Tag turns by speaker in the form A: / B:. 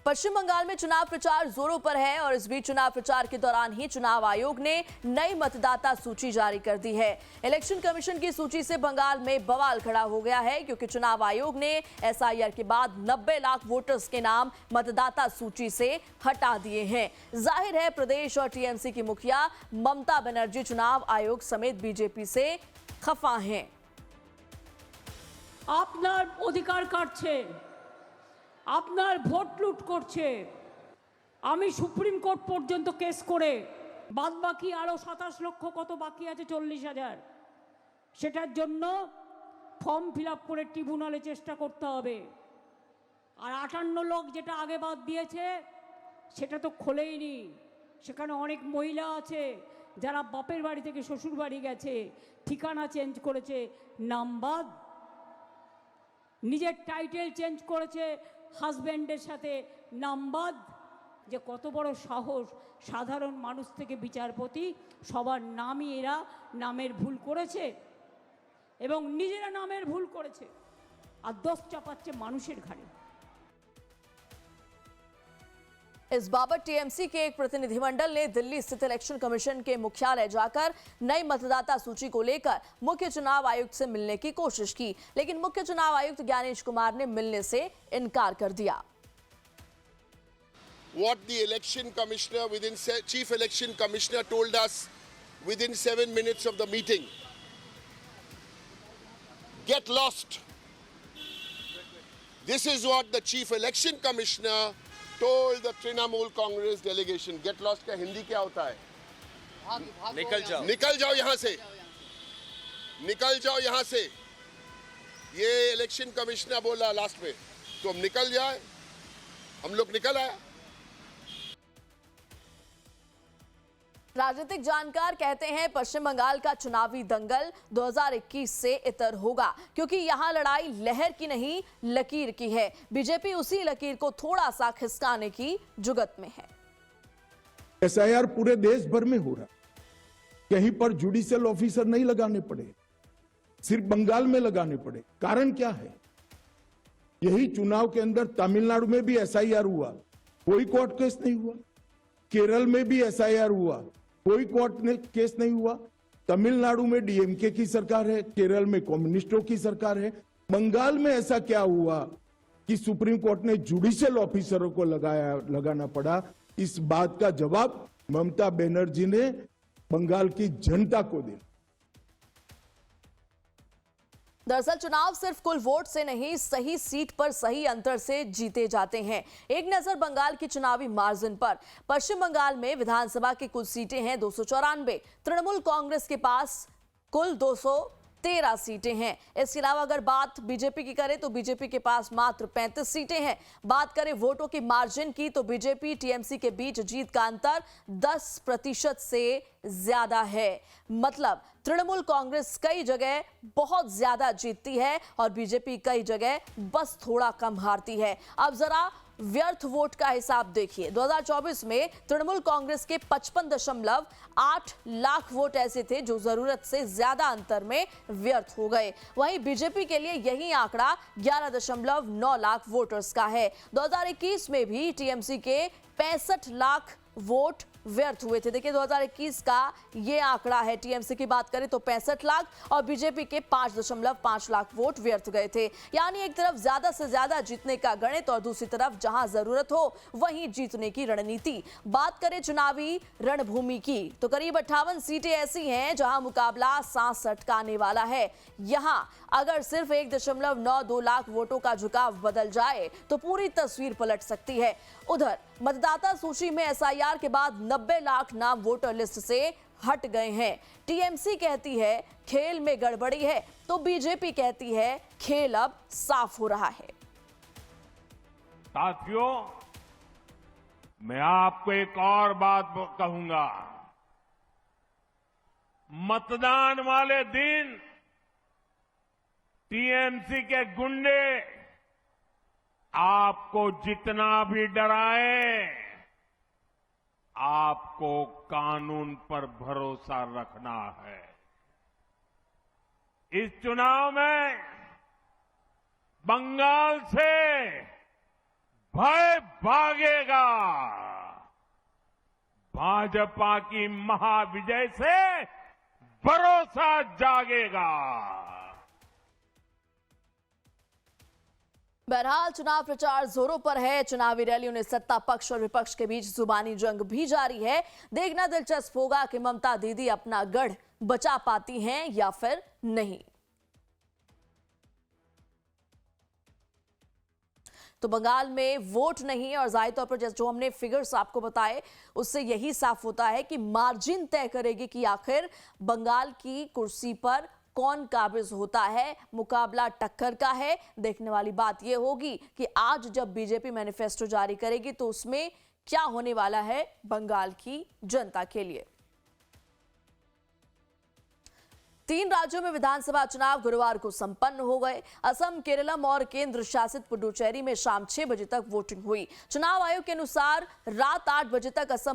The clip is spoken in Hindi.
A: पश्चिम बंगाल में चुनाव प्रचार जोरों पर है और इस बीच चुनाव प्रचार के दौरान ही चुनाव आयोग ने नई मतदाता सूची जारी कर दी है। इलेक्शन कमीशन की सूची से बंगाल में बवाल खड़ा हो गया है क्योंकि चुनाव आयोग ने एसआईआर के बाद 90 लाख वोटर्स के नाम मतदाता सूची से हटा दिए हैं। जाहिर है प्रदेश और टीएमसी की मुखिया ममता बनर्जी चुनाव आयोग समेत बीजेपी से खफा हैं।
B: আপনার অধিকার কাটছে, আপনার ভোট লুট করছে। আমি সুপ্রিম কোর্ট পর্যন্ত কেস করে বাদ বাকি আরো 27 লক্ষ কত বাকি আছে 40,000, সেটার জন্য ফর্ম ফিল আপ করে ট্রিব্যুনালে চেষ্টা করতে হবে। আর 58 লোক যেটা আগে বাদ দিয়েছে সেটা তো খোলেইনি। সেখানে অনেক মহিলা আছে যারা বাপের বাড়ি থেকে শ্বশুর বাড়ি গেছে, ঠিকানা চেঞ্জ করেছে, নাম বাদ, নিজের টাইটেল চেঞ্জ করেছে, হাজব্যান্ডের সাথে নামবাদ। যে কত বড় সাহস সাধারণ মানুষ থেকে বিচারপতি, সবার নামই এরা নামের ভুল করেছে এবং নিজেরা নামের ভুল করেছে আর দোষ চাপাচ্ছে মানুষের ঘাড়ে।
A: इस बाबत टीएमसी के एक प्रतिनिधिमंडल ने दिल्ली स्थित इलेक्शन कमीशन के मुख्यालय जाकर नई मतदाता सूची को लेकर मुख्य चुनाव आयुक्त से मिलने की कोशिश की, लेकिन मुख्य चुनाव आयुक्त ज्ञानेश कुमार ने मिलने से इनकार कर दिया।
C: What the election commissioner chief election commissioner told us within 7 minutes of the meeting: get lost. This is what the chief election commissioner told the Trinamool Congress delegation. Get lost का हिंदी क्या होता है? निकल जाओ यहाँ से, निकल जाओ यहाँ से। ये इलेक्शन कमिश्नर बोला लास्ट में, तो हम निकल जाए, हम लोग निकल आए।
A: राजनीतिक जानकार कहते हैं पश्चिम बंगाल का चुनावी दंगल 2021 से इतर होगा क्योंकि यहां लड़ाई लहर की नहीं लकीर की है। बीजेपी उसी लकीर को थोड़ा सा खिसकाने की जुगत में है।
D: एसआईआर पूरे देश भर में हो रहा, कहीं पर जुडिशियल ऑफिसर नहीं लगाने पड़े, सिर्फ बंगाल में लगाने पड़े। कारण क्या है? यही चुनाव के अंदर तमिलनाडु में भी एसआईआर हुआ, कोई कोर्ट केस नहीं हुआ। केरल में भी एसआईआर हुआ, कोई कोर्ट केस नहीं हुआ। तमिलनाडु में डीएमके की सरकार है, केरल में कम्युनिस्टों की सरकार है। बंगाल में ऐसा क्या हुआ कि सुप्रीम कोर्ट ने जुडिशियल ऑफिसरों को लगाना पड़ा? इस बात का जवाब ममता बनर्जी ने बंगाल की जनता को दिया।
A: दरअसल चुनाव सिर्फ कुल वोट से नहीं, सही सीट पर सही अंतर से जीते जाते हैं। एक नजर बंगाल की चुनावी मार्जिन पर। पश्चिम बंगाल में विधानसभा की कुल सीटें हैं 294, तृणमूल कांग्रेस के पास कुल 213 सीटें हैं। इसके अलावा अगर बात बीजेपी की करें तो बीजेपी के पास मात्र 35 सीटें हैं। बात करें वोटों की मार्जिन की तो बीजेपी टीएमसी के बीच जीत का अंतर 10% से ज्यादा है। मतलब तृणमूल कांग्रेस कई जगह बहुत ज्यादा जीतती है और बीजेपी कई जगह बस थोड़ा कम हारती है। अब जरा व्यर्थ वोट का हिसाब देखिए। 2024 में तृणमूल कांग्रेस के 55.8 लाख वोट ऐसे थे जो जरूरत से ज्यादा अंतर में व्यर्थ हो गए। वहीं बीजेपी के लिए यही आंकड़ा 11.9 लाख वोटर्स का है। 2021 में भी टीएमसी के 65 लाख वोट व्यर्थ हुए थे। देखिए 2021 का ये आंकड़ा है। टीएमसी की बात करें तो 65 लाख और बीजेपी के 5.5 लाख वोट व्यर्थ गए थे। यानी एक तरफ ज्यादा से ज्यादा जीतने का गणित और दूसरी तरफ जहां जरूरत हो वहीं जीतने की रणनीति। बात करें चुनावी रणभूमि की तो करीब 58 सीटें ऐसी हैं जहां मुकाबला सांस अटकाने वाला है। यहां अगर सिर्फ 1.92 लाख वोटों का झुकाव बदल जाए तो पूरी तस्वीर पलट सकती है। उधर मतदाता सूची में एसआईआर के बाद 90 लाख नाम वोटर लिस्ट से हट गए हैं। टीएमसी कहती है खेल में गड़बड़ी है तो बीजेपी कहती है खेल अब साफ हो रहा है।
E: साथियों, मैं आपको एक और बात कहूंगा। मतदान वाले दिन टीएमसी के गुंडे आपको जितना भी डराए, आपको कानून पर भरोसा रखना है। इस चुनाव में बंगाल से भय भागेगा। भाजपा की महाविजय से भरोसा जागेगा।
A: बहरहाल चुनाव प्रचार जोरों पर है। चुनावी रैलियों ने सत्ता पक्ष और विपक्ष के बीच जुबानी जंग भी जारी है। देखना दिलचस्प होगा कि ममता दीदी अपना गढ़ बचा पाती हैं या फिर नहीं। तो बंगाल में वोट नहीं है और जाहिर तौर पर जो हमने फिगर्स आपको बताए उससे यही साफ होता है कि मार्जिन तय करेगी कि आखिर बंगाल की कुर्सी पर कौन काबिज होता है। मुकाबला टक्कर का है। देखने वाली बात यह होगी कि आज जब बीजेपी मैनिफेस्टो जारी करेगी तो उसमें क्या होने वाला है बंगाल की जनता के लिए। 3 राज्यों में विधानसभा चुनाव गुरुवार को संपन्न हो गए। असम, केरलम और केंद्र शासित पुडुचेरी में शाम 6 बजे तक वोटिंग हुई। चुनाव आयोग के अनुसार रात 8 बजे तक असम